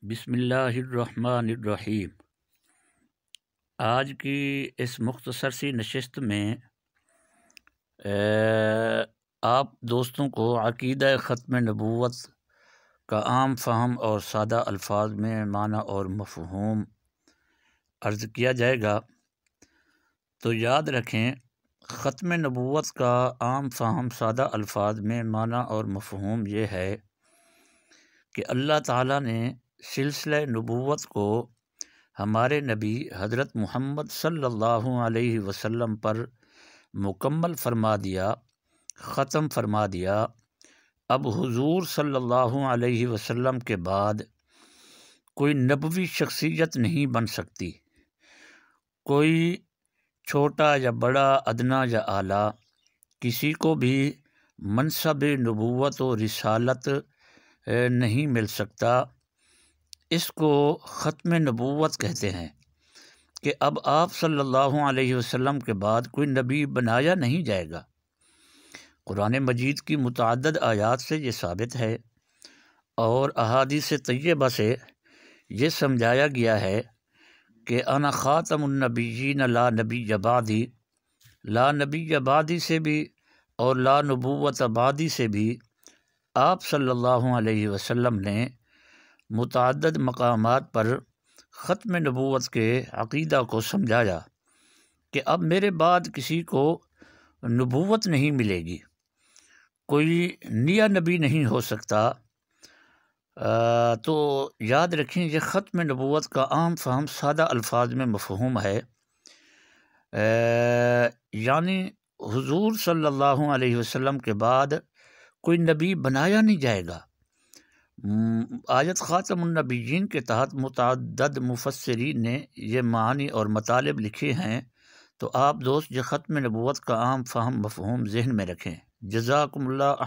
بسم اللہ الرحمن الرحیم۔ آج کی اس مختصر سی نشست میں آپ دوستوں کو عقیدہ ختم نبوت کا عام فہم اور سادہ الفاظ میں معنی اور مفہوم عرض کیا جائے گا۔ تو یاد رکھیں، ختم نبوت کا عام فہم سادہ الفاظ میں معنی اور مفہوم یہ ہے کہ اللہ تعالیٰ نے سلسلہ نبوت کو ہمارے نبی حضرت محمد صلی اللہ علیہ وسلم پر مکمل فرما دیا، ختم فرما دیا۔ اب حضور صلی اللہ علیہ وسلم کے بعد کوئی نبوی شخصیت نہیں بن سکتی۔ کوئی چھوٹا یا بڑا، ادنا یا اعلیٰ، کسی کو بھی منصب نبوت و رسالت نہیں مل سکتا۔ اس کو ختم نبوت کہتے ہیں کہ اب آپ صلی اللہ علیہ وسلم کے بعد کوئی نبی بنایا نہیں جائے گا۔ قرآن مجید کی متعدد آیات سے یہ ثابت ہے اور احادیث طیبہ سے یہ سمجھایا گیا ہے کہ انا خاتم النبیین لا نبی بعدی، لا نبی بعدی سے بھی اور لا نبوت بعدی سے بھی آپ صلی اللہ علیہ وسلم نے متعدد مقامات پر ختم نبوت کے عقیدہ کو سمجھایا کہ اب میرے بعد کسی کو نبوت نہیں ملے گی، کوئی نیا نبی نہیں ہو سکتا۔ تو یاد رکھیں، یہ ختم نبوت کا عام فہم سادہ الفاظ میں مفہوم ہے، یعنی حضور صلی اللہ علیہ وسلم کے بعد کوئی نبی بنایا نہیں جائے گا۔ آیت خاتم النبیین کے تحت متعدد مفسرین نے یہ معانی اور مطالب لکھے ہیں، تو آپ دوست یہ ختم نبوت کا عام فہم مفہوم ذہن میں رکھیں۔ جزاکم اللہ۔